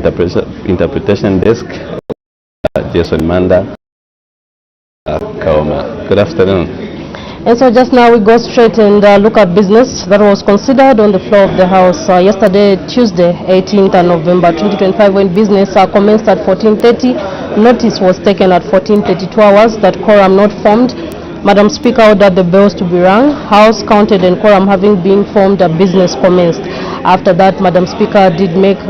Interpretation Desk, Jason Manda, Kaoma. Good afternoon. And so just now we go straight and look at business that was considered on the floor of the House yesterday, Tuesday, 18th November 2025, when business commenced at 14:30. Notice was taken at 14:32 hours that quorum not formed. Madam Speaker ordered the bells to be rung. House counted and quorum having been formed, business commenced. After that, Madam Speaker did make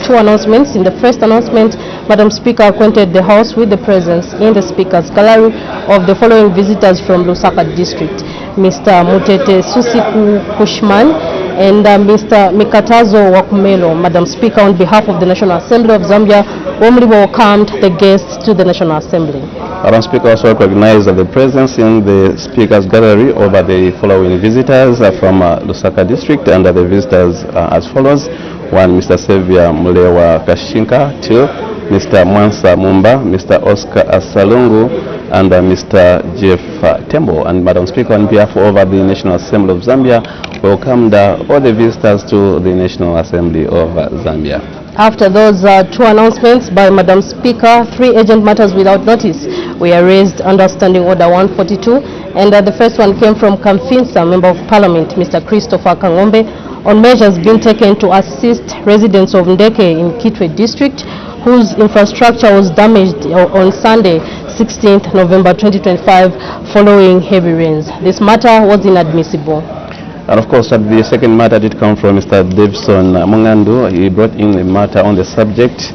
two announcements. In the first announcement, Madam Speaker acquainted the House with the presence in the Speaker's gallery of the following visitors from Lusaka District: Mr. Mutete Susiku Kushman and Mr. Mikatazo Wakumelo. Madam Speaker, on behalf of the National Assembly of Zambia, warmly welcomed the guests to the National Assembly. Madam Speaker also recognized the presence in the Speaker's gallery over the following visitors from Lusaka District, and the visitors as follows: 1, Mr. Xavier Mulewa Kashinka; 2, Mr. Mwansa Mumba, Mr. Oscar Asalungu, and Mr. Jeff Tembo. And Madam Speaker, on behalf of the National Assembly of Zambia, welcomed all the visitors to the National Assembly of Zambia. After those two announcements by Madam Speaker, 3 urgent matters without notice were raised under Standing Order 142, and the first one came from Kamfinsa Member of Parliament, Mr. Christopher Kangombe, on measures being taken to assist residents of Ndeke in Kitwe District, whose infrastructure was damaged on Sunday, 16th November 2025, following heavy rains. This matter was inadmissible. And of course, the second matter did come from Mr. Davison Mungandu. He brought in a matter on the subject,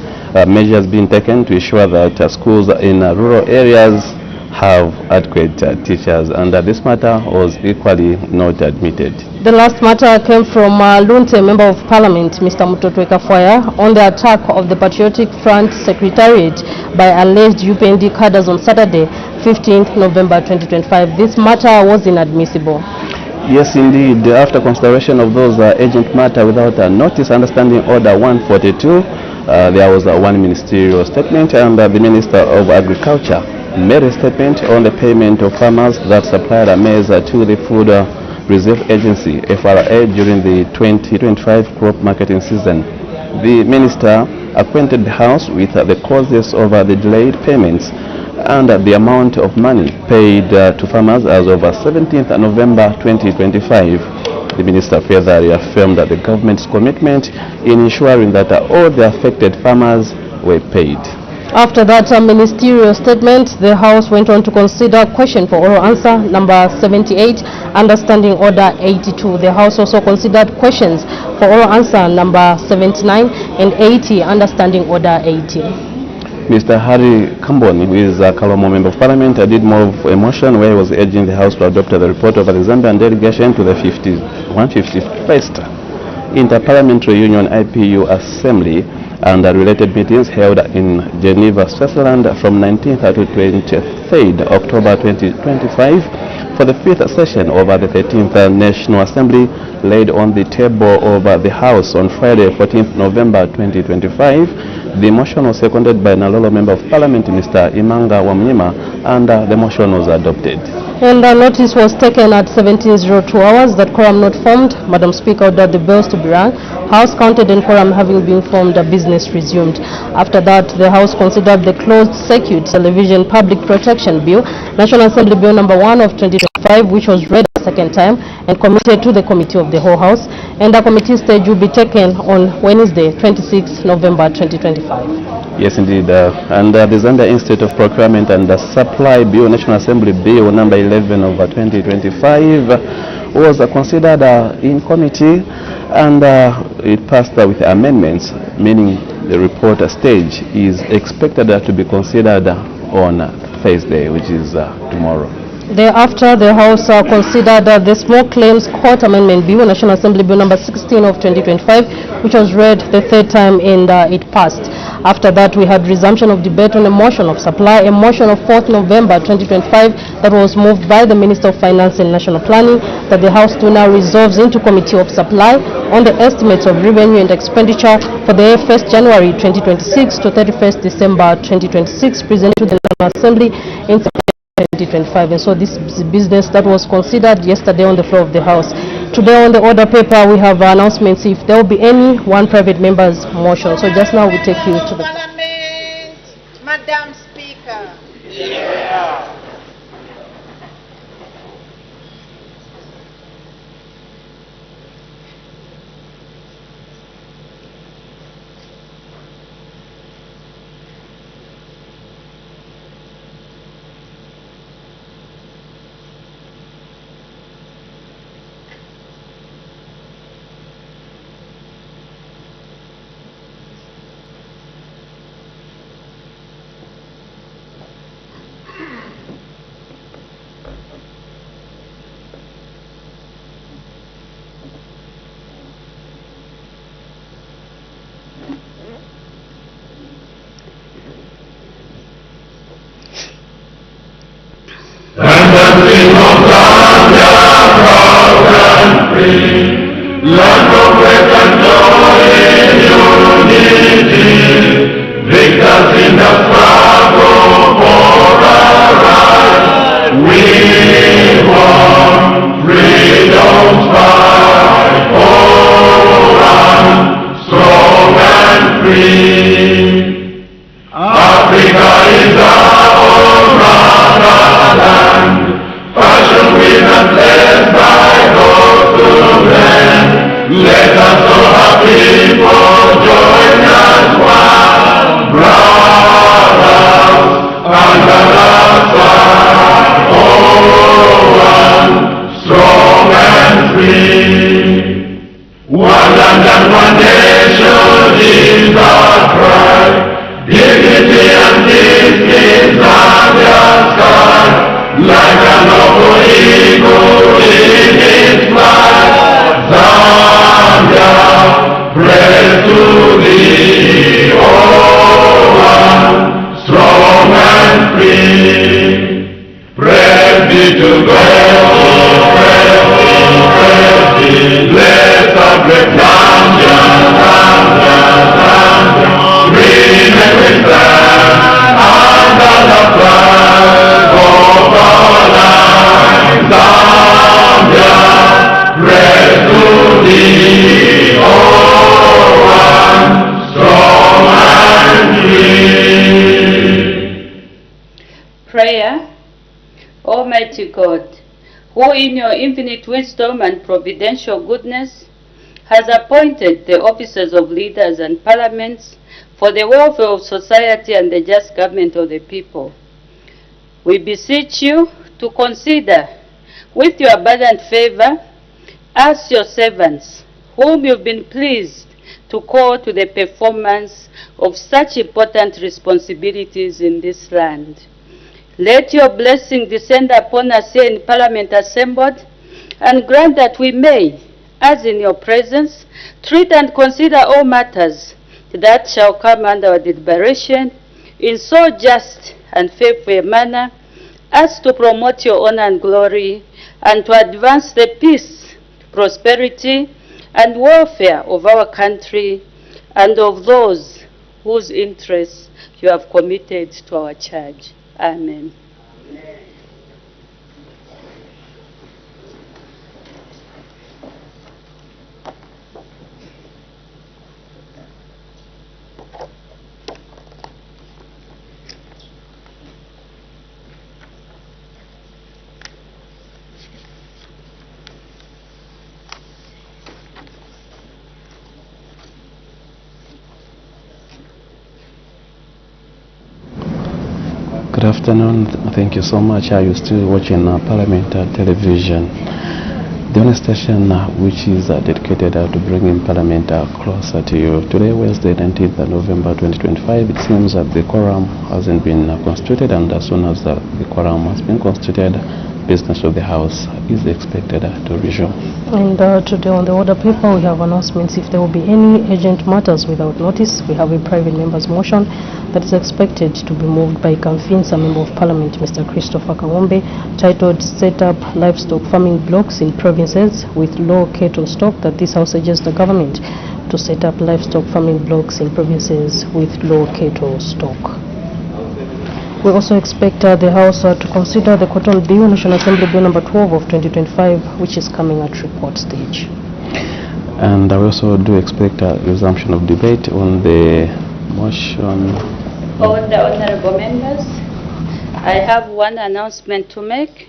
measures being taken to ensure that schools in rural areas have adequate teachers, and this matter was equally not admitted. The last matter came from Lunte Member of Parliament, Mr. Mutotwe Kafwaya, on the attack of the Patriotic Front Secretariat by alleged UPND cadres on Saturday, 15th November 2025. This matter was inadmissible. Yes, indeed. After consideration of those urgent matter without notice, Understanding Order 142, there was one ministerial statement, and the Minister of Agriculture made a statement on the payment of farmers that supplied maize to the Food Reserve Agency, FRA, during the 2025 crop marketing season. The Minister acquainted the House with the causes of the delayed payments and the amount of money paid to farmers as of 17th November 2025. The Minister further reaffirmed that the government's commitment in ensuring that all the affected farmers were paid. After that ministerial statement, the House went on to consider question for oral answer number 78, Understanding Order 82. The House also considered questions for oral answer number 79 and 80, Understanding Order 80. Mr. Harry Kamboni, who is a Kalomo Member of Parliament, did move a motion where he was urging the House to adopt the report of the Zambian delegation to the 151st Interparliamentary Union IPU Assembly and related meetings held in Geneva, Switzerland from 19th to 23rd October 2025 for the 5th session of the 13th National Assembly, laid on the table of the House on Friday, 14th November 2025. The motion was seconded by Nalolo Member of Parliament, Mr. Imanga Wamnyima, and the motion was adopted. And a notice was taken at 17:02 hours that quorum not formed. Madam Speaker ordered the bells to be rung. House counted and quorum having been formed, business resumed. After that, the House considered the Closed Circuit Television Public Protection Bill, National Assembly Bill number 1 of 2025, which was read a second time and committed to the Committee of the Whole House. And the committee stage will be taken on Wednesday, 26 November 2025. Yes, indeed. And the Zambia Institute of Procurement and Supply Bill, National Assembly Bill number 11 of 2025, was considered in committee, and it passed with amendments, meaning the report stage is expected to be considered on Thursday, which is tomorrow. Thereafter, the House considered the Small Claims Court Amendment Bill, National Assembly Bill number 16 of 2025, which was read the third time and it passed. After that, we had resumption of debate on a motion of supply, a motion of 4th November 2025 that was moved by the Minister of Finance and National Planning, that the House do now resolves into Committee of Supply on the estimates of revenue and expenditure for the year 1st January 2026 to 31st December 2026, presented to the National Assembly in 2025. And so this is business that was considered yesterday on the floor of the House. today on the order paper we have announcements if there will be any one private member's motion. So just now we take you to the Parliament, Madam Speaker. Land of rest and joy in unity, victors in the struggle for our rights. We want freedom's fight, oh, one, strong and free. Africa is our motherland, fashioned with and blessed by those who then. Let us all our people join as one, brothers under the sun, oh, one, strong and free. One land and one nation is our cry, dignity and peace is our sky. Like an noble eagle in its flight, Zambia, praise to thee, oh, one, strong and free. Praise be to God, praise be, let's celebrate Zambia, Zambia, Zambia, green and we stand under the flag of our land, Zambia, praise to thee, oh, one, strong and free. Prayer. Almighty God, who in your infinite wisdom and providential goodness has appointed the officers of leaders and parliaments for the welfare of society and the just government of the people, we beseech you to consider with your abundant favor us your servants, whom you've been pleased to call to the performance of such important responsibilities in this land. Let your blessing descend upon us here in Parliament assembled, and grant that we may, as in your presence, treat and consider all matters that shall come under our deliberation in so just and faithful a manner as to promote your honor and glory, and to advance the peace, prosperity, and welfare of our country and of those whose interests you have committed to our charge. Amen. Good afternoon. Thank you so much. Are you still watching Parliament television? The only station which is dedicated to bringing Parliament closer to you. Today, Wednesday, 19th November 2025, it seems that the quorum hasn't been constituted, and as soon as the quorum has been constituted, business of the House is expected to resume. And today on the order paper we have announcements if there will be any urgent matters without notice. We have a private member's motion that is expected to be moved by Kamfinsa Member of Parliament Mr. Christopher Kawombe, titled Set Up Livestock Farming Blocks in Provinces with Low Cattle Stock, that this House urges the government to set up livestock farming blocks in provinces with low cattle stock. We also expect the House to consider the Cotton Bill, National Assembly Bill number 12 of 2025, which is coming at report stage. And we also do expect a resumption of debate on the motion. On the honorable members, I have one announcement to make.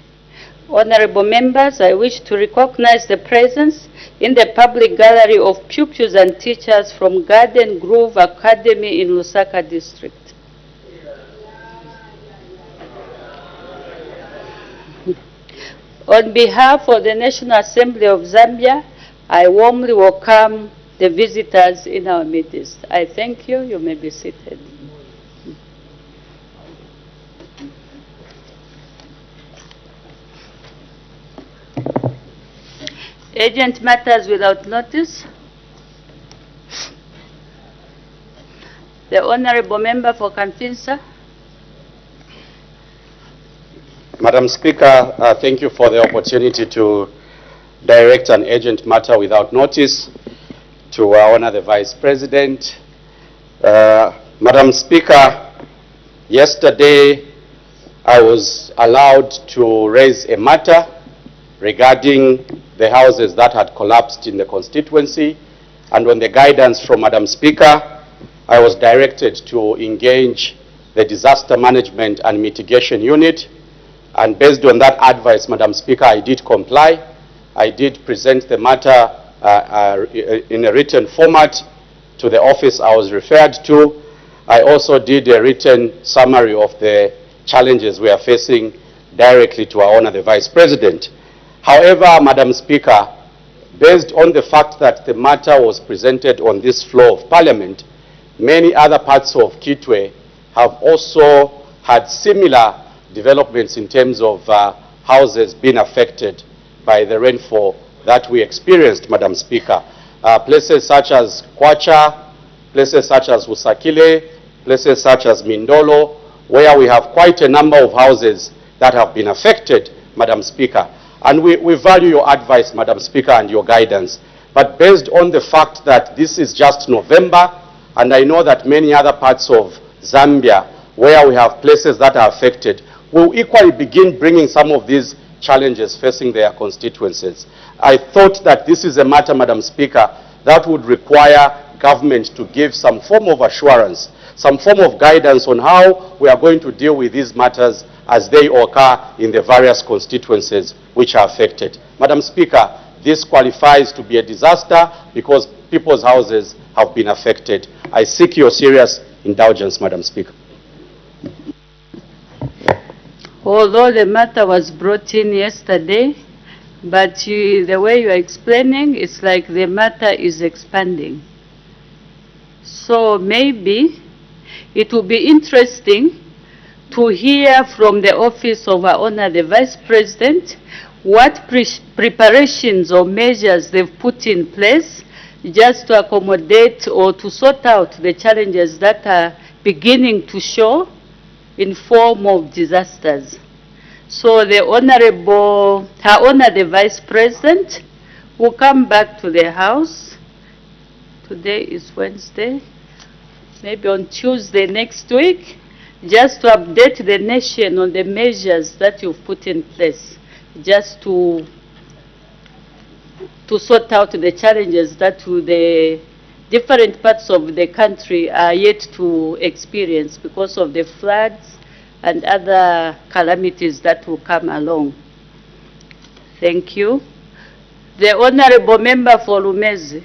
Honorable members, I wish to recognize the presence in the public gallery of pupils and teachers from Garden Grove Academy in Lusaka District. On behalf of the National Assembly of Zambia, I warmly welcome the visitors in our midst. I thank you. You may be seated. Agent matters without notice. The Honorable Member for Kamfinsa. Madam Speaker, thank you for the opportunity to direct an urgent matter without notice to Honor the Vice President. Madam Speaker, yesterday I was allowed to raise a matter regarding the houses that had collapsed in the constituency, and on the guidance from Madam Speaker, I was directed to engage the Disaster Management and Mitigation Unit, and based on that advice, Madam Speaker, I did comply. I did present the matter in a written format to the office I was referred to. I also did a written summary of the challenges we are facing directly to our Honor the Vice President. However, Madam Speaker, based on the fact that the matter was presented on this floor of Parliament, many other parts of Kitwe have also had similar developments in terms of houses being affected by the rainfall that we experienced, Madam Speaker. Places such as Kwacha, places such as Usakile, places such as Mindolo, where we have quite a number of houses that have been affected, Madam Speaker. And we value your advice, Madam Speaker, and your guidance. But based on the fact that this is just November, and I know that many other parts of Zambia, where we have places that are affected, will equally begin bringing some of these challenges facing their constituencies. I thought that this is a matter, Madam Speaker, that would require government to give some form of assurance, some form of guidance on how we are going to deal with these matters as they occur in the various constituencies which are affected. Madam Speaker, this qualifies to be a disaster because people's houses have been affected. I seek your serious indulgence, Madam Speaker. Although the matter was brought in yesterday, but the way you are explaining, it's like the matter is expanding. So maybe it will be interesting to hear from the office of our Honor the Vice President what preparations or measures they've put in place just to accommodate or to sort out the challenges that are beginning to show in form of disasters. So the Honorable, Her Honor the Vice President will come back to the House. Today is Wednesday, maybe on Tuesday next week, just to update the nation on the measures that you've put in place, just to sort out the challenges that the different parts of the country are yet to experience because of the floods and other calamities that will come along. Thank you. The Honorable Member for Lumezi.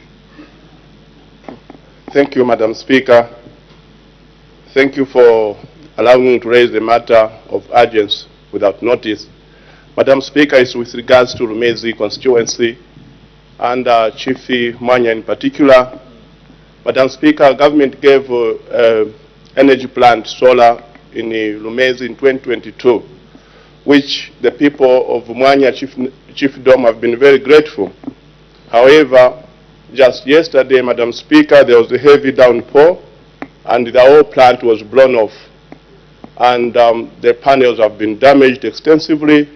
Thank you, Madam Speaker. Thank you for allowing me to raise the matter of urgency without notice. Madam Speaker, it's with regards to Lumezi constituency and Chief Mwanya in particular. Madam Speaker, government gave energy plant solar in Lumezi in 2022, which the people of Mwanya Chiefdom have been very grateful. However, just yesterday, Madam Speaker, there was a heavy downpour and the whole plant was blown off. And the panels have been damaged extensively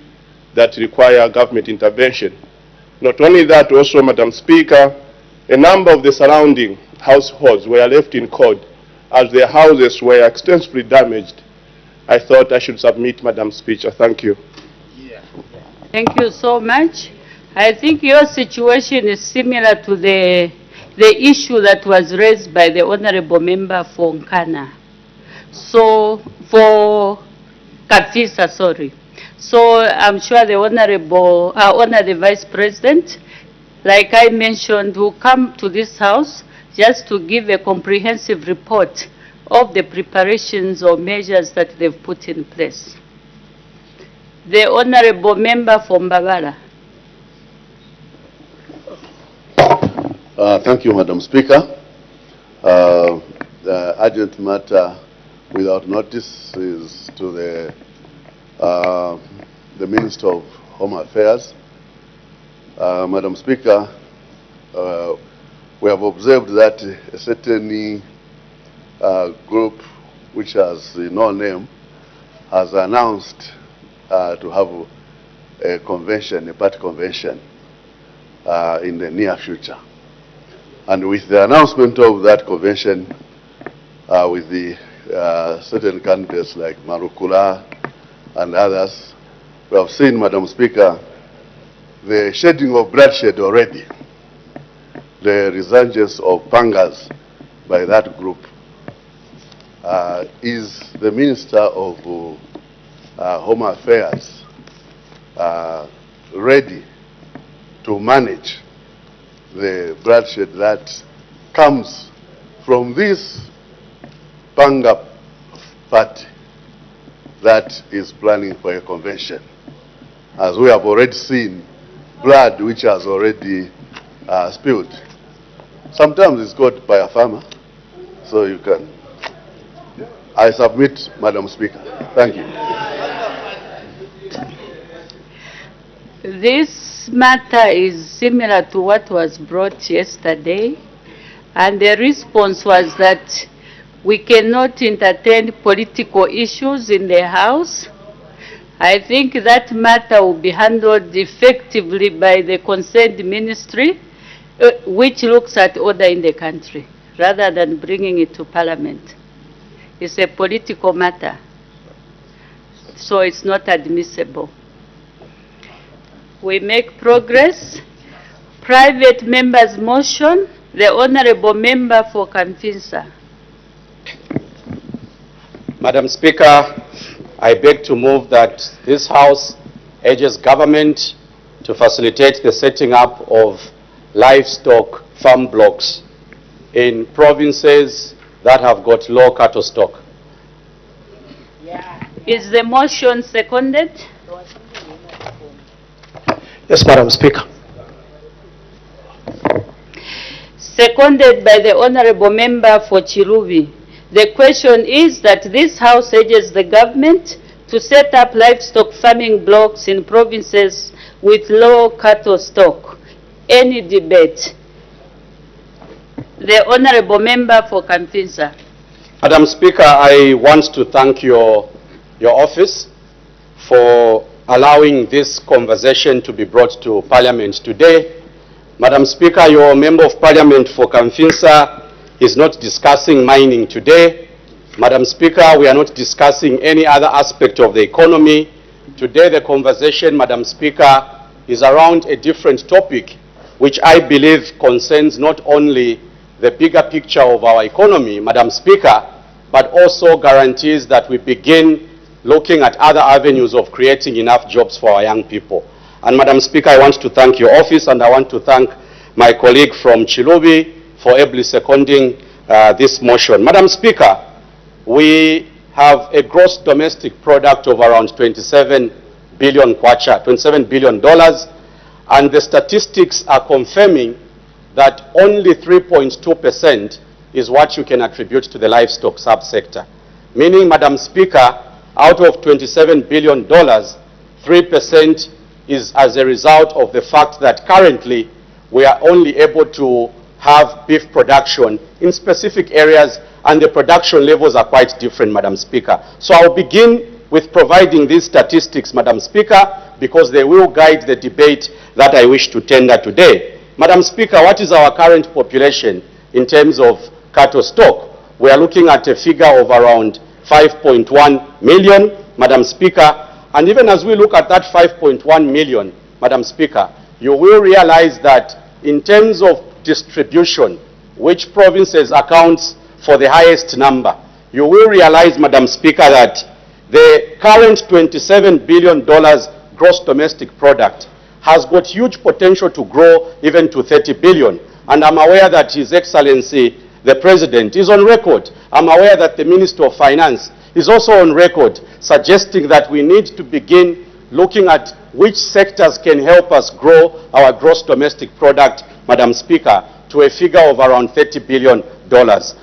that require government intervention. Not only that, also, Madam Speaker, a number of the surrounding households were left in cold as their houses were extensively damaged. I thought I should submit Madam's speech. Thank you. Thank you so much. I think your situation is similar to the issue that was raised by the Honorable Member for Nkana. So, for Kafisa, sorry. So, I'm sure the Honorable Vice President, like I mentioned, will come to this House just to give a comprehensive report of the preparations or measures that they've put in place. The Honorable Member for Mbabala. Thank you, Madam Speaker. The urgent matter without notice is to the Minister of Home Affairs. Madam Speaker, we have observed that a certain group which has no name has announced to have a convention, a party convention in the near future. And with the announcement of that convention, with the certain candidates like Marukula and others, we have seen, Madam Speaker, the shedding of bloodshed already, the resurgence of pangas by that group. Is the Minister of Home Affairs ready to manage the bloodshed that comes from this Panga party that is planning for a convention? As we have already seen, blood which has already spilled. Sometimes it's got by a farmer, so you can. I submit, Madam Speaker. Thank you. This matter is similar to what was brought yesterday, and the response was that we cannot entertain political issues in the House. I think that matter will be handled effectively by the concerned ministry, which looks at order in the country, rather than bringing it to Parliament. It's a political matter, so it's not admissible. We make progress. Private member's motion, the Honorable Member for Kamfinsa. Madam Speaker, I beg to move that this House urges government to facilitate the setting up of livestock farm blocks in provinces that have got low cattle stock. Is the motion seconded? Yes, Madam Speaker. Seconded by the Honorable Member for Chirubi. The question is that this House urges the government to set up livestock farming blocks in provinces with low cattle stock. Any debate? The Honorable Member for Kamfinsa. Madam Speaker, I want to thank your office for allowing this conversation to be brought to Parliament today. Madam Speaker, your Member of Parliament for Kamfinsa is not discussing mining today. Madam Speaker, we are not discussing any other aspect of the economy. Today the conversation, Madam Speaker, is around a different topic, which I believe concerns not only the bigger picture of our economy, Madam Speaker, but also guarantees that we begin looking at other avenues of creating enough jobs for our young people. And Madam Speaker, I want to thank your office, and I want to thank my colleague from Chilubi for ably seconding this motion. Madam Speaker, we have a gross domestic product of around 27 billion kwacha, $27 billion, and the statistics are confirming that only 3.2% is what you can attribute to the livestock subsector. Meaning, Madam Speaker, out of $27 billion, 3% is as a result of the fact that currently we are only able to have beef production in specific areas, and the production levels are quite different, Madam Speaker. So I'll begin with providing these statistics, Madam Speaker, because they will guide the debate that I wish to tender today. Madam Speaker, what is our current population in terms of cattle stock? We are looking at a figure of around 5.1 million, Madam Speaker. And even as we look at that 5.1 million, Madam Speaker, you will realize that in terms of distribution, which provinces accounts for the highest number, you will realize, Madam Speaker, that the current $27 billion gross domestic product has got huge potential to grow even to 30 billion. And I'm aware that His Excellency, the President, is on record. I'm aware that the Minister of Finance is also on record suggesting that we need to begin looking at which sectors can help us grow our gross domestic product, Madam Speaker, to a figure of around $30 billion.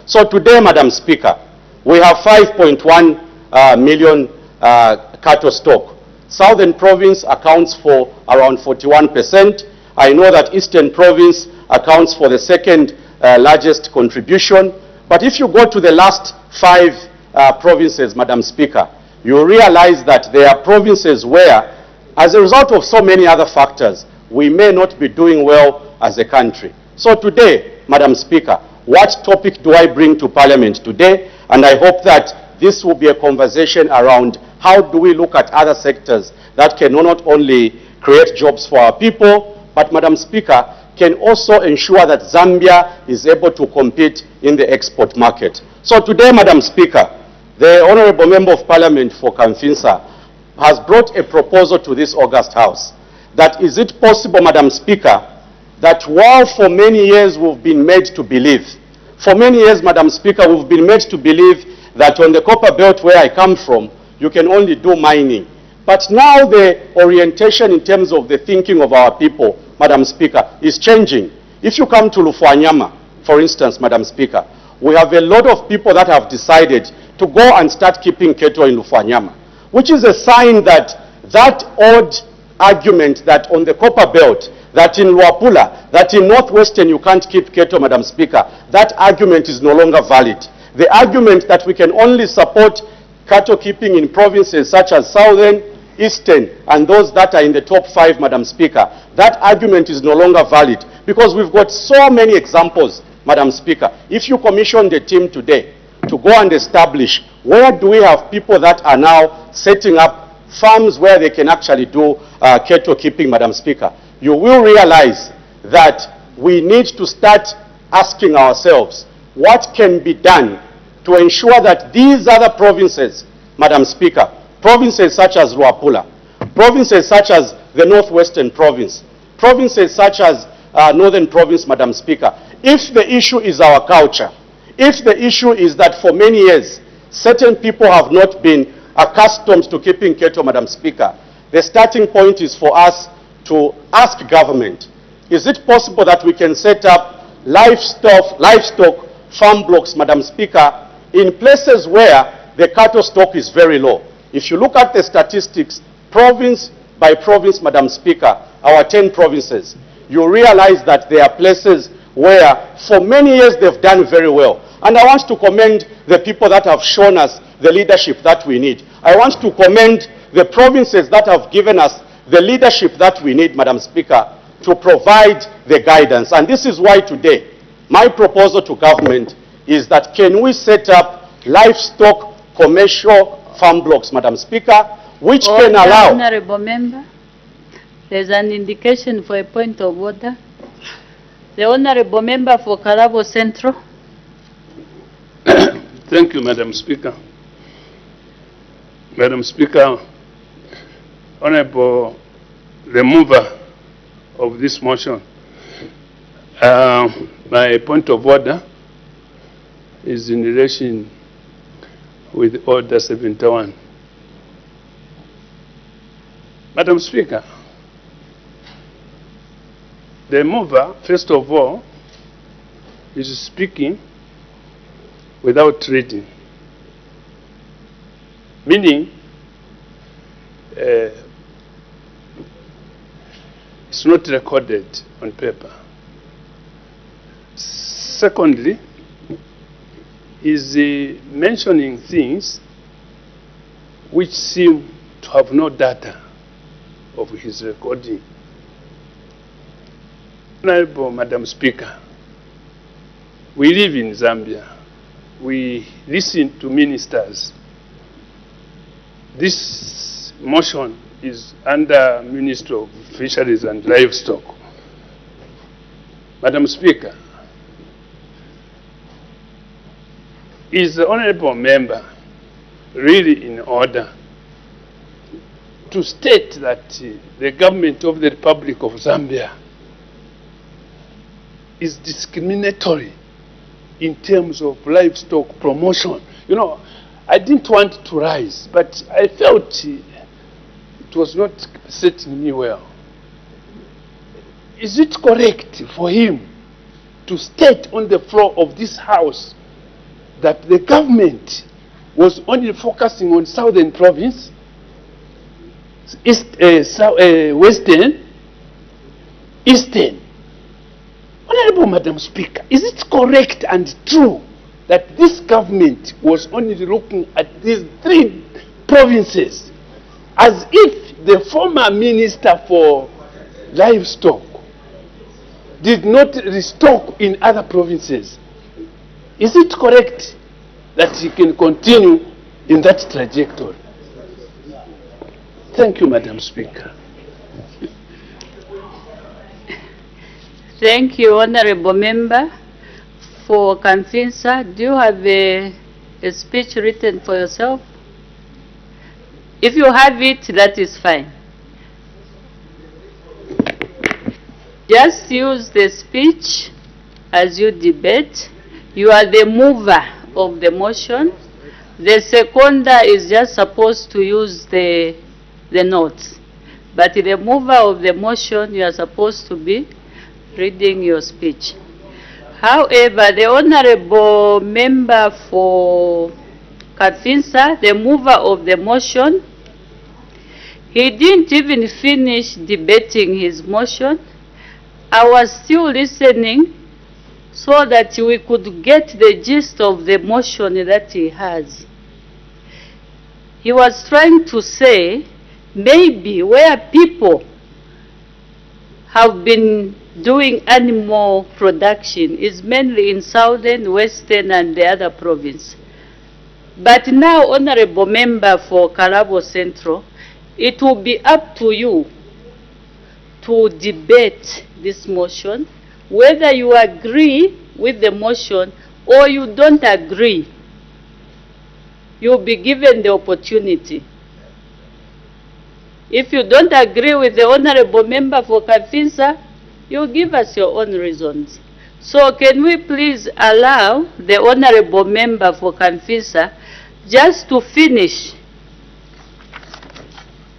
So today, Madam Speaker, we have 5.1 million cattle stock. Southern Province accounts for around 41%. I know that Eastern Province accounts for the second largest contribution. But if you go to the last 5 provinces, Madam Speaker, you realize that there are provinces where, as a result of so many other factors, we may not be doing well as a country. So today, Madam Speaker, what topic do I bring to Parliament today? And I hope that this will be a conversation around how do we look at other sectors that can not only create jobs for our people, but, Madam Speaker, can also ensure that Zambia is able to compete in the export market. So today, Madam Speaker, the Honorable Member of Parliament for Kamfinsa has brought a proposal to this August House that is it possible, Madam Speaker, that while for many years we've been made to believe, for many years, Madam Speaker, we've been made to believe that on the copper belt where I come from, you can only do mining. But now the orientation in terms of the thinking of our people, Madam Speaker, is changing. If you come to Lufwanyama, for instance, Madam Speaker, we have a lot of people that have decided to go and start keeping cattle in Lufwanyama, which is a sign that that old argument that on the copper belt, that in Luapula, that in Northwestern you can't keep cattle, Madam Speaker, that argument is no longer valid. The argument that we can only support cattle keeping in provinces such as Southern, Eastern, and those that are in the top 5, Madam Speaker, that argument is no longer valid because we've got so many examples, Madam Speaker. If you commissioned a team today to go and establish where do we have people that are now setting up farms where they can actually do cattle keeping, Madam Speaker, you will realize that we need to start asking ourselves what can be done to ensure that these other provinces, Madam Speaker, provinces such as Luapula, provinces such as the Northwestern Province, provinces such as Northern Province, Madam Speaker, if the issue is our culture, if the issue is that for many years certain people have not been accustomed to keeping cattle, Madam Speaker, the starting point is for us to ask government, is it possible that we can set up livestock farm blocks, Madam Speaker, in places where the cattle stock is very low? If you look at the statistics, province by province, Madam Speaker, our 10 provinces, you realize that there are places where for many years they've done very well. And I want to commend the people that have shown us the leadership that we need. I want to commend the provinces that have given us the leadership that we need, Madam Speaker, to provide the guidance. And this is why today, my proposal to government is that can we set up livestock commercial farm blocks, Madam Speaker, which can allow... Honorable Member, there's an indication for a point of order. The Honorable Member for Karabo Central. Thank you, Madam Speaker. Madam Speaker, Honorable the mover of this motion, my point of order is in relation with Order 71. Madam Speaker, the mover, first of all, is speaking without reading, meaning it's not recorded on paper. Secondly, is mentioning things which seem to have no data of his recording. Honorable Madam Speaker, we live in Zambia. We listen to ministers this motion is under Ministry of Fisheries and Livestock. Madam Speaker, is the honorable member really in order to state that the government of the Republic of Zambia is discriminatory in terms of livestock promotion? You know, I didn't want to rise, but I felt it was not setting me well. Is it correct for him to state on the floor of this House that the government was only focusing on Southern Province, Western, Eastern? Honorable Madam Speaker, is it correct and true that this government was only looking at these 3 provinces, as if the former Minister for Livestock did not restock in other provinces? Is it correct that he can continue in that trajectory? Thank you, Madam Speaker. Thank you, Honorable Member. For Kanfinsa, do you have a speech written for yourself? If you have it, that is fine. Just use the speech as you debate. You are the mover of the motion. The seconder is just supposed to use the notes. But the mover of the motion, you are supposed to be reading your speech. However, the honorable member for Kanfinsa, the mover of the motion, he didn't even finish debating his motion. I was still listening so that we could get the gist of the motion that he has. He was trying to say maybe where people have been doing animal production is mainly in Southern, Western, and the other province. But now, honorable member for Karabo Central, it will be up to you to debate this motion, whether you agree with the motion or you don't agree. You'll be given the opportunity. If you don't agree with the honorable member for Kanfinsa, you give us your own reasons. So can we please allow the honorable member for Kanfinsa just to finish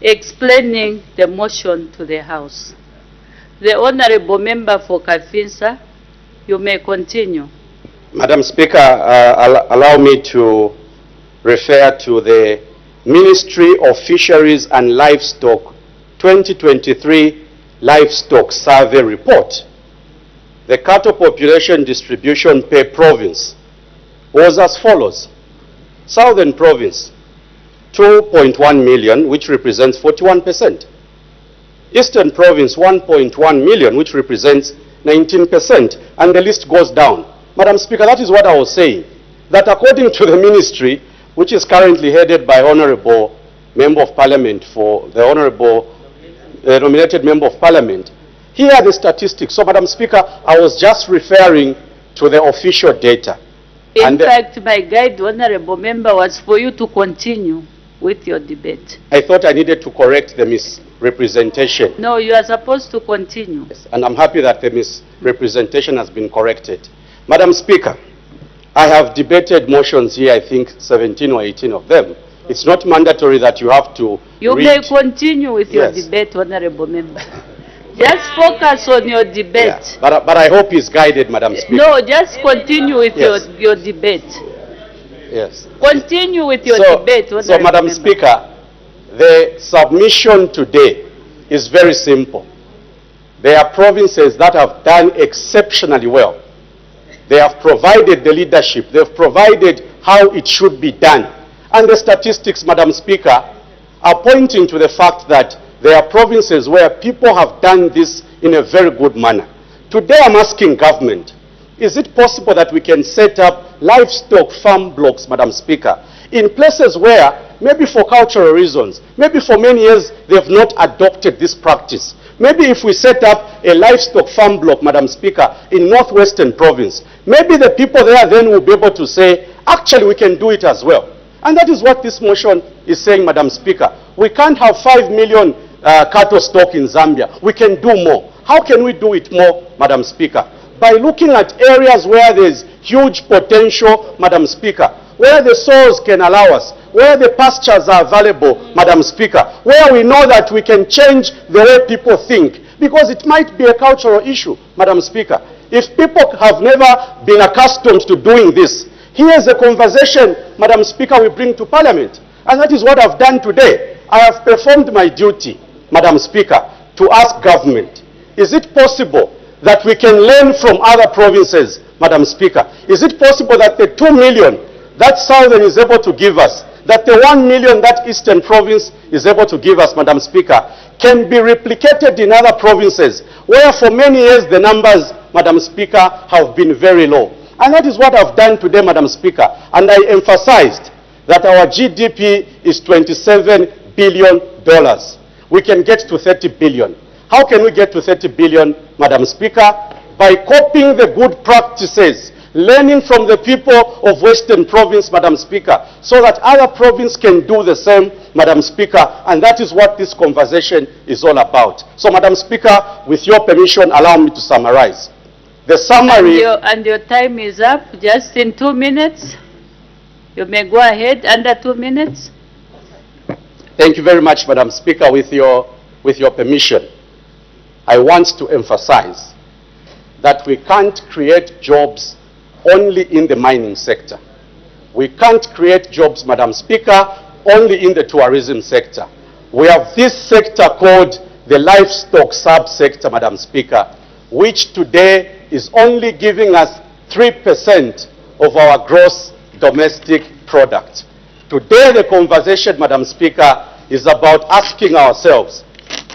explaining the motion to the House? The honorable member for Kanfinsa, you may continue. Madam Speaker, allow me to refer to the Ministry of Fisheries and Livestock 2023 Livestock Survey Report. The cattle population distribution per province was as follows. Southern Province, 2.1 million, which represents 41%. Eastern Province, 1.1 million, which represents 19%, and the list goes down. Madam Speaker, that is what I was saying, that according to the ministry, which is currently headed by Honorable Member of Parliament for the Honorable nominated Member of Parliament, here are the statistics. So, Madam Speaker, I was just referring to the official data. In fact, my guide, Honorable Member, was for you to continue with your debate. I thought I needed to correct the misrepresentation. No, you are supposed to continue. Yes, and I'm happy that the misrepresentation has been corrected. Madam Speaker, I have debated motions here, I think 17 or 18 of them. It's not mandatory that you have to You read. may continue with your debate, Honorable Member. Just focus on your debate. Yeah, but I hope he's guided, Madam Speaker. No, just continue with your debate. Yes. Continue with your debate, Honorable So, Madam Member. Speaker, the submission today is very simple. There are provinces that have done exceptionally well. They have provided the leadership. They've provided how it should be done. And the statistics, Madam Speaker, are pointing to the fact that there are provinces where people have done this in a very good manner. Today I'm asking government, is it possible that we can set up livestock farm blocks, Madam Speaker, in places where, maybe for cultural reasons, maybe for many years they have not adopted this practice. Maybe if we set up a livestock farm block, Madam Speaker, in Northwestern Province, maybe the people there then will be able to say, actually we can do it as well. And that is what this motion is saying, Madam Speaker. We can't have 5 million cattle stock in Zambia. We can do more. How can we do it more, Madam Speaker? By looking at areas where there is huge potential, Madam Speaker, where the soils can allow us, where the pastures are available, Madam Speaker, where we know that we can change the way people think, because it might be a cultural issue, Madam Speaker. If people have never been accustomed to doing this, here's a conversation, Madam Speaker, we bring to Parliament. And that is what I've done today. I have performed my duty, Madam Speaker, to ask government, is it possible that we can learn from other provinces, Madam Speaker? Is it possible that the 2 million that Southern is able to give us, that the 1 million that Eastern Province is able to give us, Madam Speaker, can be replicated in other provinces, where for many years the numbers, Madam Speaker, have been very low? And that is what I've done today, Madam Speaker. And I emphasized that our GDP is $27 billion. We can get to 30 billion. How can we get to 30 billion, Madam Speaker? By copying the good practices, learning from the people of Western Province, Madam Speaker, so that other provinces can do the same, Madam Speaker, and that is what this conversation is all about. So, Madam Speaker, with your permission, allow me to summarize. The summary... And your time is up, just in 2 minutes. You may go ahead, under 2 minutes. Thank you very much, Madam Speaker. With your permission, I want to emphasize that we can't create jobs only in the mining sector. We can't create jobs, Madam Speaker, only in the tourism sector. We have this sector called the livestock sub-sector, Madam Speaker, which today is only giving us 3% of our gross domestic product. Today the conversation, Madam Speaker, is about asking ourselves,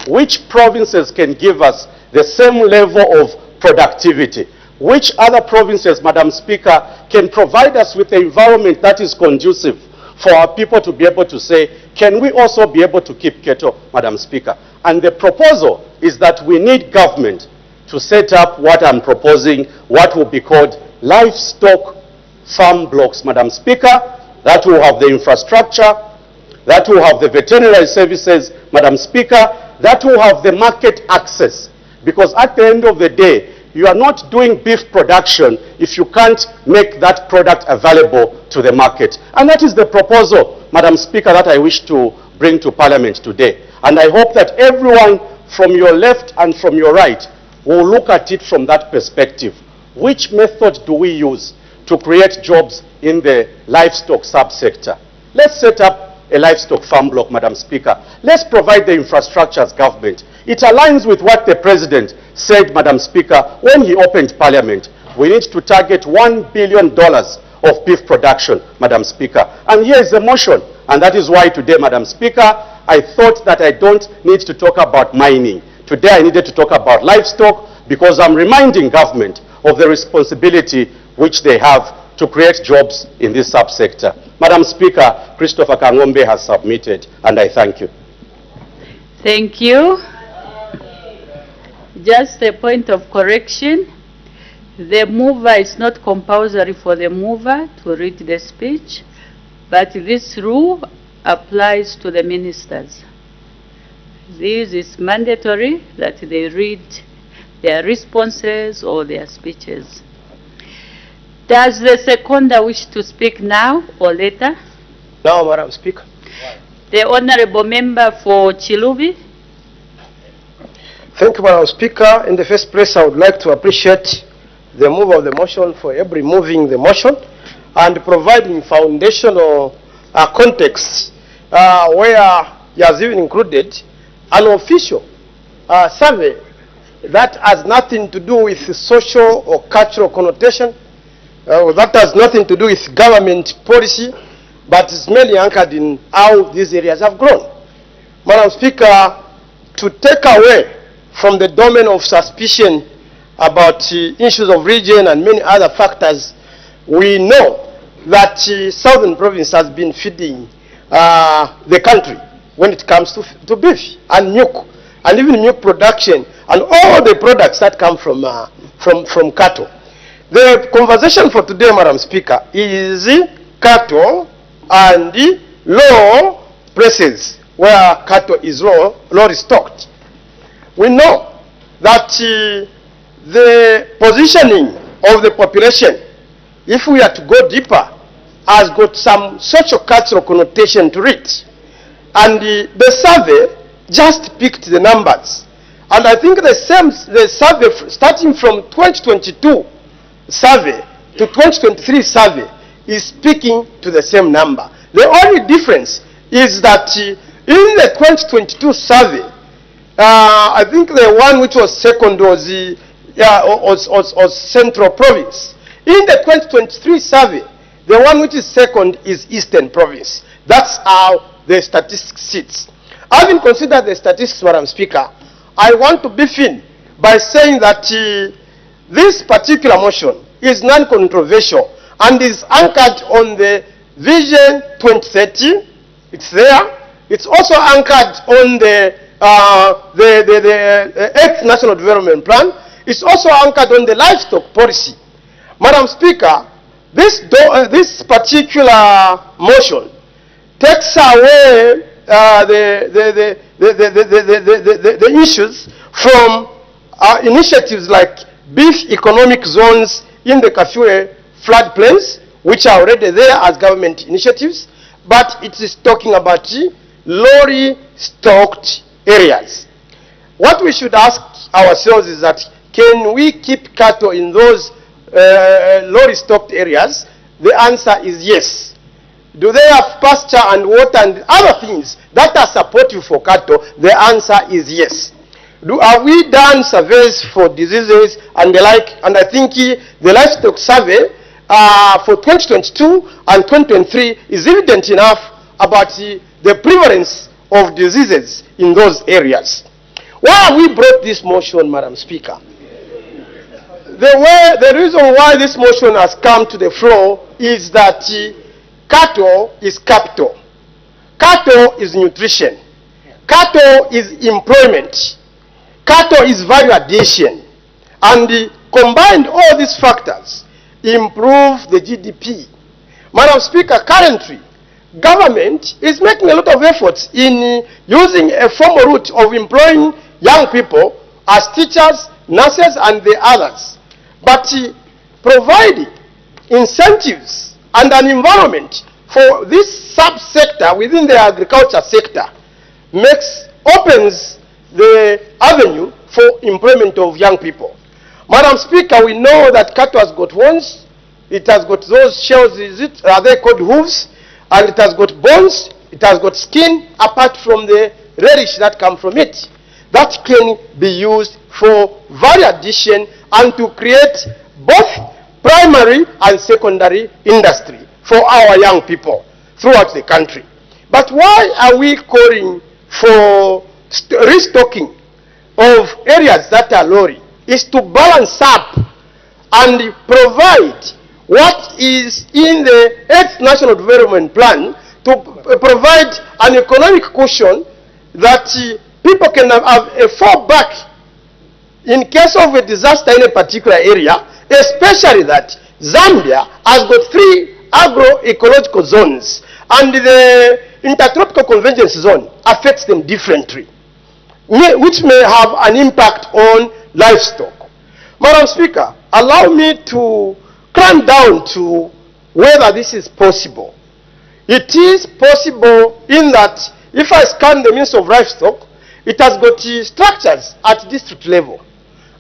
which provinces can give us the same level of productivity? Which other provinces, Madam Speaker, can provide us with an environment that is conducive for our people to be able to say, can we also be able to keep cattle, Madam Speaker? And the proposal is that we need government to set up what I'm proposing, what will be called livestock farm blocks, Madam Speaker, that will have the infrastructure, that will have the veterinary services, Madam Speaker, that will have the market access. Because at the end of the day, you are not doing beef production if you can't make that product available to the market. And that is the proposal, Madam Speaker, that I wish to bring to Parliament today. And I hope that everyone from your left and from your right will look at it from that perspective. Which method do we use to create jobs in the livestock subsector? Let's set up a livestock farm block, Madam Speaker. Let's provide the infrastructure as government. It aligns with what the President said, Madam Speaker, when he opened Parliament. We need to target $1 billion of beef production, Madam Speaker. And here is the motion. And that is why today, Madam Speaker, I thought that I don't need to talk about mining. Today I needed to talk about livestock because I'm reminding government of the responsibility which they have to create jobs in this subsector. Madam Speaker, Christopher Kangombe has submitted, and I thank you. Thank you. Just a point of correction. The mover is not compulsory for the mover to read the speech, but this rule applies to the ministers. This is mandatory that they read their responses or their speeches. Does the seconder wish to speak now or later? Now, Madam Speaker. The Honorable Member for Chilubi. Thank you, Madam Speaker. In the first place, I would like to appreciate the mover of the motion for every moving the motion and providing foundational context where he has even included an official survey that has nothing to do with social or cultural connotation, that has nothing to do with government policy, but is merely anchored in how these areas have grown. Madam Speaker, to take away from the domain of suspicion about issues of region and many other factors, we know that Southern Province has been feeding the country when it comes to beef and milk, and even milk production and all the products that come from cattle. The conversation for today, Madam Speaker, is cattle and low places where cattle is low stocked. We know that the positioning of the population, if we are to go deeper, has got some social cultural connotation to it. And the survey just picked the numbers. And I think the survey starting from 2022 survey to 2023 survey is speaking to the same number. The only difference is that in the 2022 survey, I think the one which was second was Central Province. In the 2023 survey, the one which is second is Eastern Province. That's how the statistics sits. Having considered the statistics, Madam Speaker, I want to begin by saying that this particular motion is non-controversial and is anchored on the Vision 2030. It's there. It's also anchored on the 8th National Development Plan. It's also anchored on the livestock policy. Madam Speaker, this particular motion takes away the issues from initiatives like beef economic zones in the Kafue floodplains, which are already there as government initiatives, but it is talking about lorry stocked areas. What we should ask ourselves is that, can we keep cattle in those lorry stocked areas? The answer is yes. Do they have pasture and water and other things that are supportive for cattle? The answer is yes. Have we done surveys for diseases and the like? And I think the livestock survey for 2022 and 2023 is evident enough about the prevalence of diseases in those areas. Why have we brought this motion, Madam Speaker? The reason why this motion has come to the floor is that cattle is capital. Cattle is nutrition. Cattle is employment. Cattle is value addition. And combined all these factors improve the GDP. Madam Speaker, currently, government is making a lot of efforts in using a formal route of employing young people as teachers, nurses, and the others. But providing incentives and an environment for this subsector within the agriculture sector opens the avenue for employment of young people. Madam Speaker, we know that cattle has got horns, it has got those shells, are they called hooves, and it has got bones, it has got skin, apart from the relish that come from it. That can be used for value addition and to create both primary and secondary industry for our young people throughout the country. But why are we calling for restocking of areas that are lorry? Is to balance up and provide what is in the 8th National Development Plan, to provide an economic cushion that people can have a fallback in case of a disaster in a particular area, especially that Zambia has got 3 agroecological zones, and the intertropical convergence zone affects them differently, which may have an impact on livestock. Madam Speaker, allow me to climb down to whether this is possible. It is possible in that if I scan the Ministry of Livestock, it has got structures at district level,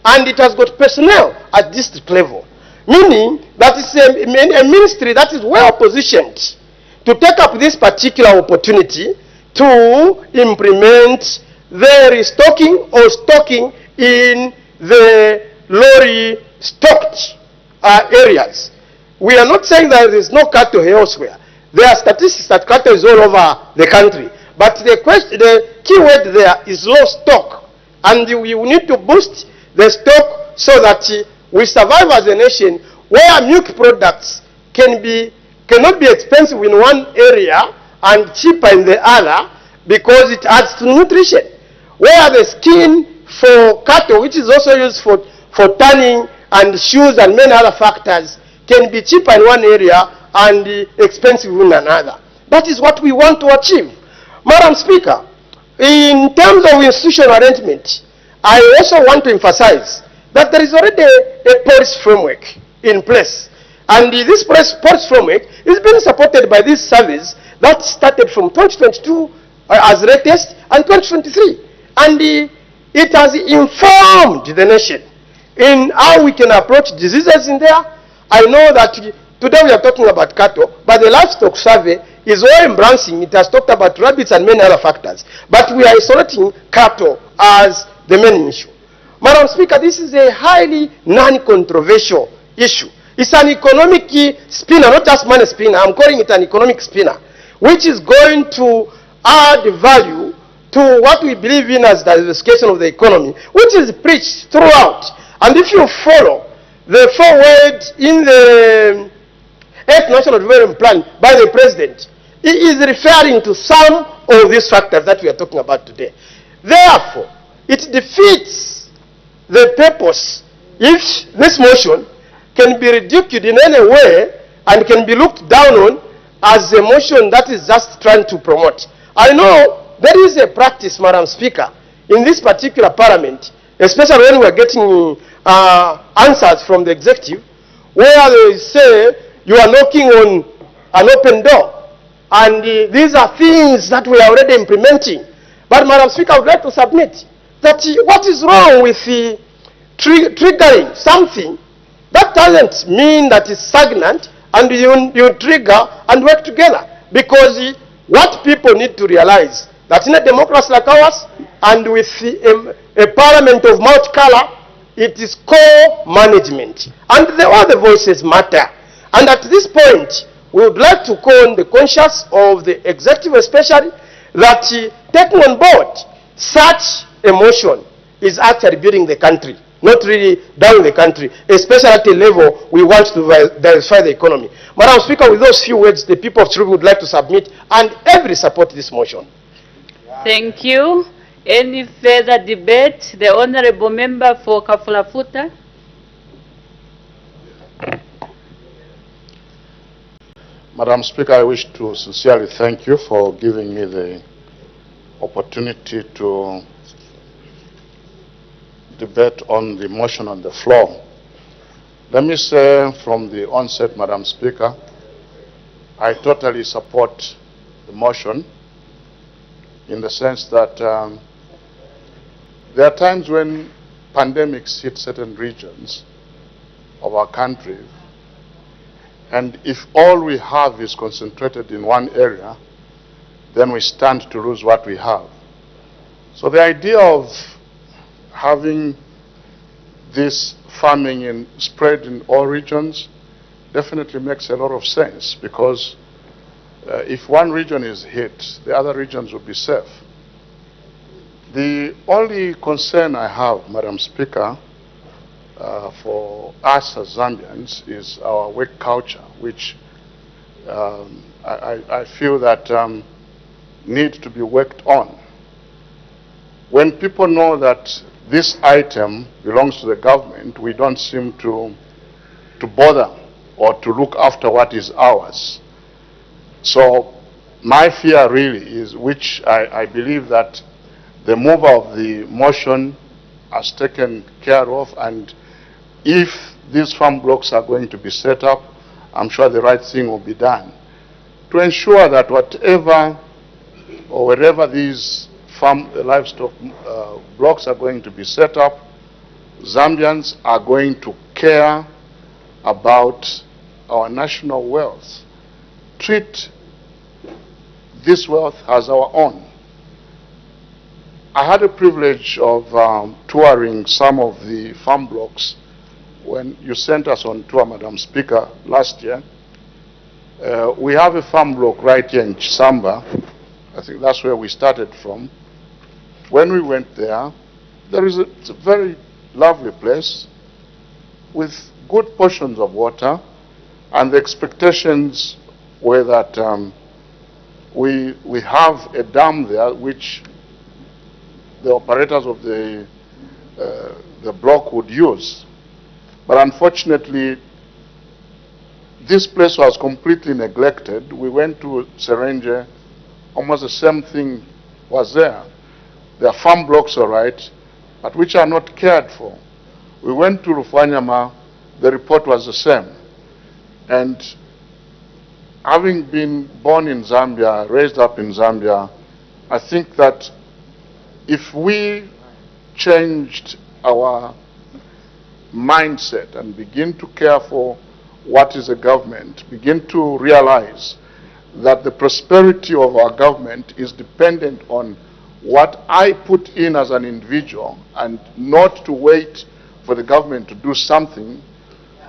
and it has got personnel at district level, meaning that it's a ministry that is well positioned to take up this particular opportunity to implement the restocking or stocking in the lorry stocked areas. We are not saying that there is no cattle elsewhere. There are statistics that cattle is all over the country. But the key word there is low stock. And we need to boost the stock so that we survive as a nation where milk products cannot be expensive in one area and cheaper in the other because it adds to nutrition. Where the skin for cattle, which is also used for tanning and shoes and many other factors, can be cheaper in one area and expensive in another. That is what we want to achieve. Madam Speaker, in terms of institutional arrangement, I also want to emphasize that there is already a policy framework in place. And this policy framework is being supported by this service that started from 2022 as latest and 2023. And it has informed the nation in how we can approach diseases in there. I know that today we are talking about cattle, but the livestock survey is well embracing. It has talked about rabbits and many other factors. But we are isolating cattle as the main issue. Madam Speaker, this is a highly non-controversial issue. It's an economic spinner, not just money spinner. I'm calling it an economic spinner, which is going to add value to what we believe in as diversification of the economy, which is preached throughout. And if you follow the forward in the 8th National Development Plan by the President, he is referring to some of these factors that we are talking about today. Therefore, it defeats the purpose if this motion can be ridiculed in any way and can be looked down on as a motion that is just trying to promote. I know there is a practice, Madam Speaker, in this particular parliament, especially when we are getting answers from the executive, where they say you are knocking on an open door. And these are things that we are already implementing. But Madam Speaker, I would like to submit that what is wrong with triggering something that doesn't mean that it's stagnant and you trigger and work together. Because what people need to realize that in a democracy like ours and with a parliament of multicolor, it is co-management. And all the voices matter. And at this point, we would like to call on the conscience of the executive especially that taking on board such a motion is actually building the country, not really down the country, especially at a level we want to diversify the economy. Madam Speaker, with those few words, the people of Chirubi would like to submit and every support this motion. Thank you. Any further debate? The Honorable Member for Kafulafuta. Madam Speaker, I wish to sincerely thank you for giving me the opportunity to debate on the motion on the floor. Let me say from the onset, Madam Speaker, I totally support the motion in the sense that there are times when pandemics hit certain regions of our country, and if all we have is concentrated in one area, then we stand to lose what we have. So the idea of having this farming spread in all regions definitely makes a lot of sense, because if one region is hit, the other regions will be safe. The only concern I have, Madam Speaker, for us as Zambians is our work culture, which I feel that need to be worked on. When people know that this item belongs to the government, we don't seem to bother or to look after what is ours. So my fear really is, which I believe that the mover of the motion has taken care of, and if these farm blocks are going to be set up, I'm sure the right thing will be done to ensure that whatever or wherever these farm livestock blocks are going to be set up, Zambians are going to care about our national wealth. Treat this wealth as our own. I had a privilege of touring some of the farm blocks when you sent us on tour, Madam Speaker, last year. We have a farm block right here in Chisamba. I think that's where we started from. When we went there, there is a very lovely place with good portions of water, and the expectations were that we have a dam there which the operators of the block would use. But unfortunately, this place was completely neglected. We went to Serenje, almost the same thing was there. There are farm blocks, all right, but which are not cared for. We went to Rufanyama, the report was the same. And having been born in Zambia, raised up in Zambia, I think that if we changed our mindset and begin to care for what is a government, begin to realize that the prosperity of our government is dependent on what I put in as an individual and not to wait for the government to do something,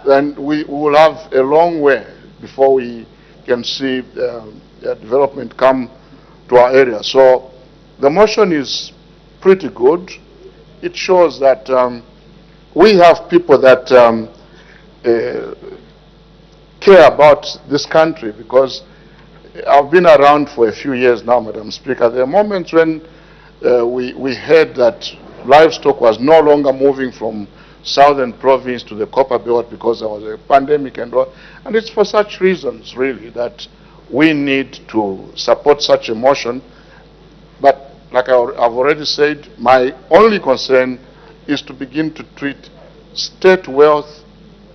then we will have a long way before we can see development come to our area. So the motion is pretty good. It shows that we have people that care about this country, because I've been around for a few years now, Madam Speaker. There are moments when we heard that livestock was no longer moving from southern province to the Copper Belt because there was a pandemic and all. And it's for such reasons, really, that we need to support such a motion. But like I've already said, my only concern is to begin to treat state wealth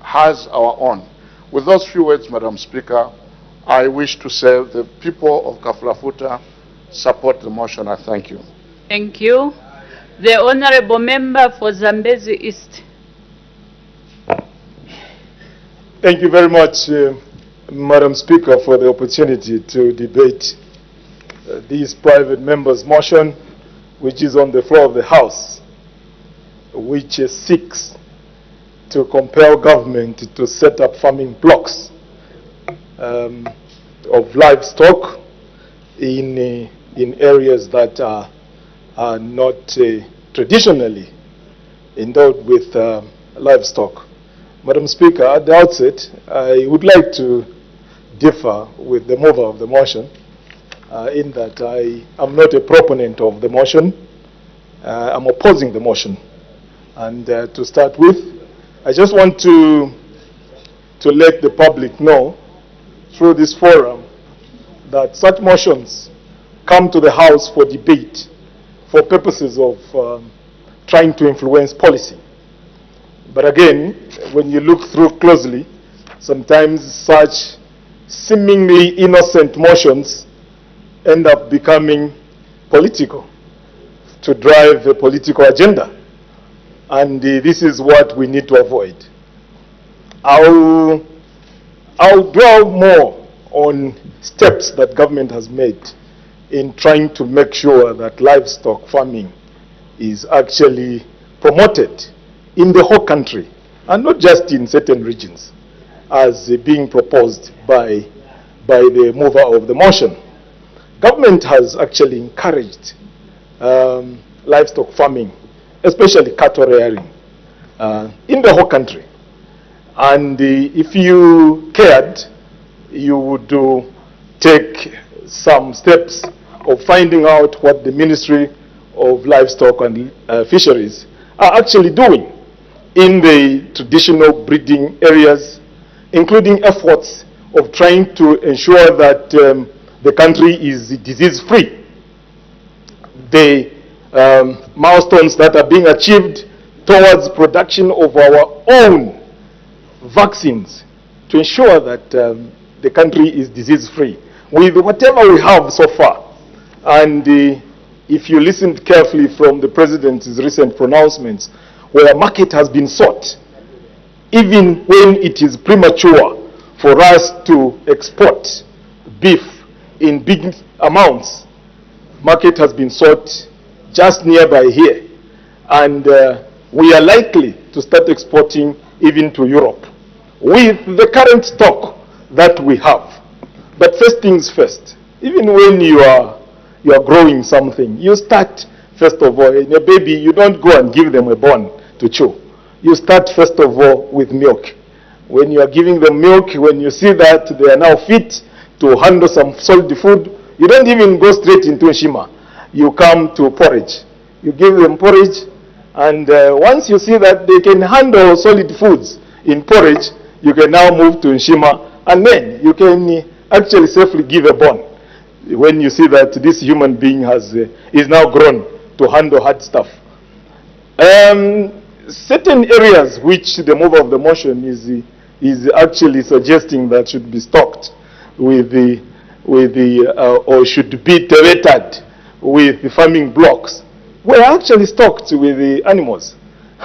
as our own. With those few words, Madam Speaker, I wish to say the people of Kafulafuta support the motion. I thank you. Thank you. The Honorable Member for Zambezi East. Thank you very much, Madam Speaker, for the opportunity to debate this private member's motion, which is on the floor of the House, which seeks to compel government to set up farming blocks of livestock in areas that are not traditionally endowed with livestock. Madam Speaker, at the outset, I would like to differ with the mover of the motion in that I am not a proponent of the motion. I'm opposing the motion. And to start with, I just want to let the public know through this forum that such motions come to the House for debate for purposes of trying to influence policy. But again, when you look through closely, sometimes such seemingly innocent motions end up becoming political to drive a political agenda. And this is what we need to avoid. I'll dwell more on steps that government has made in trying to make sure that livestock farming is actually promoted in the whole country, and not just in certain regions, as being proposed by the mover of the motion. Government has actually encouraged livestock farming, especially cattle rearing, in the whole country. And if you cared, you would take some steps of finding out what the Ministry of Livestock and Fisheries are actually doing in the traditional breeding areas, including efforts of trying to ensure that the country is disease-free. The milestones that are being achieved towards production of our own vaccines to ensure that the country is disease-free with whatever we have so far. And if you listened carefully from the President's recent pronouncements, where a market has been sought, even when it is premature for us to export beef in big amounts, market has been sought just nearby here. And we are likely to start exporting even to Europe with the current stock that we have. But first things first, even when you are growing something, you start, first of all, in a baby, you don't go and give them a bone to chew. you start first of all with milk. When you are giving them milk, when you see that they are now fit to handle some solid food, you don't even go straight into Nshima. You come to porridge. You give them porridge, and once you see that they can handle solid foods in porridge, you can now move to Nshima, and then you can actually safely give a bone when you see that this human being is now grown to handle hard stuff. Certain areas which the mover of the motion is actually suggesting that should be stocked with or should be terrated with the farming blocks were actually stocked with the animals,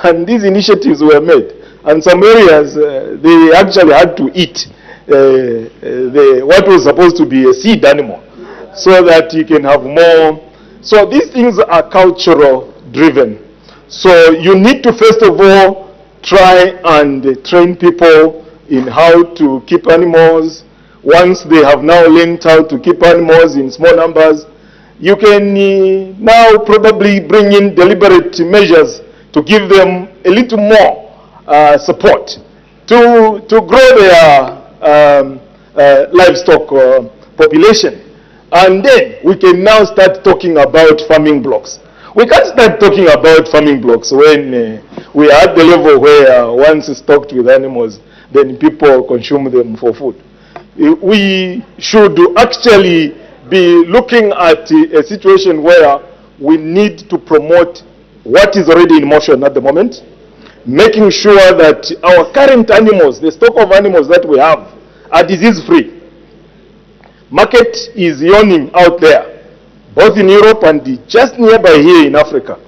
and these initiatives were made. And some areas they actually had to eat what was supposed to be a seed animal, so that you can have more. So these things are cultural driven. So you need to first of all try and train people in how to keep animals. Once they have now learned how to keep animals in small numbers, you can now probably bring in deliberate measures to give them a little more support to grow their livestock population. And then we can now start talking about farming blocks. We can't start talking about farming blocks when we are at the level where once stocked with animals, then people consume them for food. We should actually be looking at a situation where we need to promote what is already in motion at the moment, making sure that our current animals, the stock of animals that we have, are disease-free. Market is yawning out there, both in Europe and just nearby here in Africa.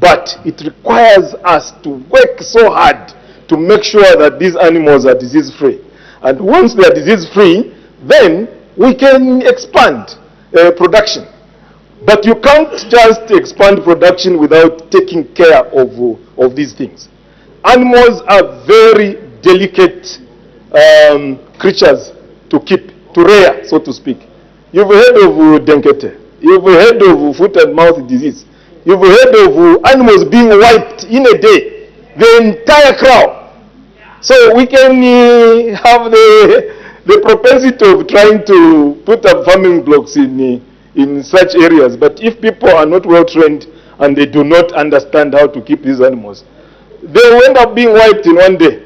But it requires us to work so hard to make sure that these animals are disease-free. And once they are disease-free, then we can expand production. But you can't just expand production without taking care of these things. Animals are very delicate creatures to keep, to rear, so to speak. You've heard of Denkete. You've heard of foot and mouth disease. You've heard of animals being wiped in a day, the entire crowd. So we can have the propensity of trying to put up farming blocks in such areas. But if people are not well trained and they do not understand how to keep these animals, they will end up being wiped in one day.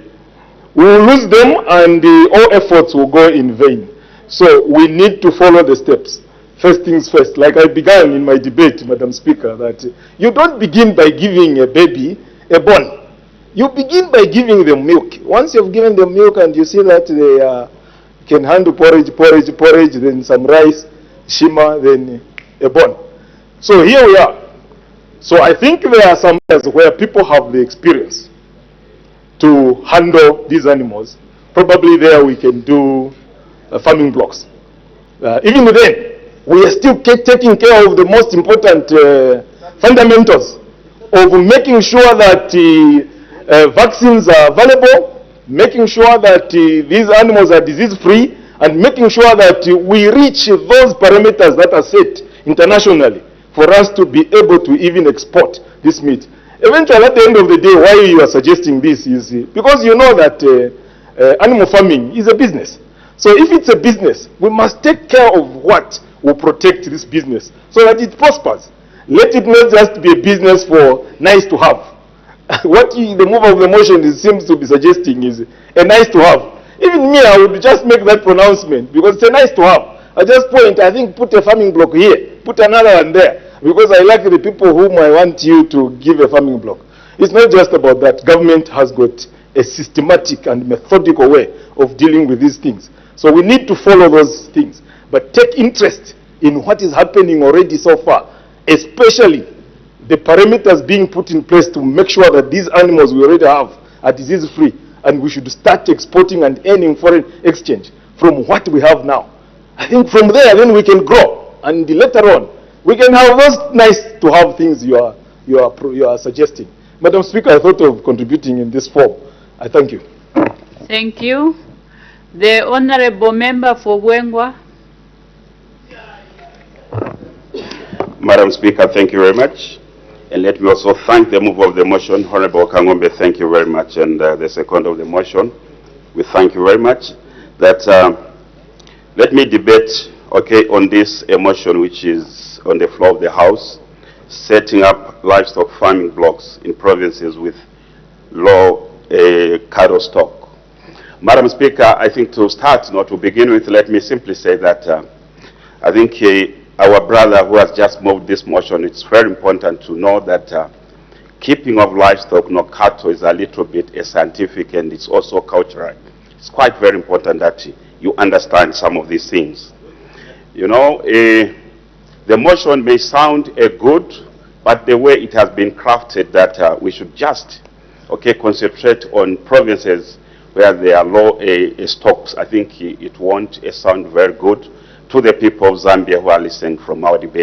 We will lose them, and all efforts will go in vain. So we need to follow the steps. First things first, like I began in my debate, Madam Speaker, that you don't begin by giving a baby a bone. You begin by giving them milk. Once you've given them milk and you see that they can handle porridge, then some rice, shima, then a bone. So here we are. So I think there are some areas where people have the experience to handle these animals. Probably there we can do farming blocks. Even then, we are still taking care of the most important fundamentals of making sure that vaccines are available, making sure that these animals are disease-free, and making sure that we reach those parameters that are set internationally for us to be able to even export this meat. Eventually, at the end of the day, why you are suggesting this is because you know that animal farming is a business. So if it's a business, we must take care of what will protect this business so that it prospers. Let it not just be a business for nice to have. What the mover of the motion seems to be suggesting is a nice to have. Even me, I would just make that pronouncement because it's a nice to have. I just point, I think, put a farming block here, put another one there, because I like the people whom I want you to give a farming block. It's not just about that. Government has got a systematic and methodical way of dealing with these things. So we need to follow those things, but take interest in what is happening already so far, especially the parameters being put in place to make sure that these animals we already have are disease-free, and we should start exporting and earning foreign exchange from what we have now. I think from there, then we can grow, and later on, we can have those nice to have things you are suggesting. Madam Speaker, I thought of contributing in this form. I thank you. Thank you. The Honorable Member for Wengwa. Madam Speaker, thank you very much. And let me also thank the mover of the motion, Honorable Kangombe. Thank you very much. And the second of the motion, we thank you very much. That let me debate, on this motion which is on the floor of the House, setting up livestock farming blocks in provinces with low cattle stock. Madam Speaker, I think to start, to begin with, let me simply say that I think our brother who has just moved this motion, it's very important to know that keeping of livestock, cattle, is a little bit scientific and it's also cultural. It's quite very important that you understand some of these things. The motion may sound good, but the way it has been crafted that we should just, concentrate on provinces where there are low stocks. I think it won't sound very good to the people of Zambia who are listening from our debate.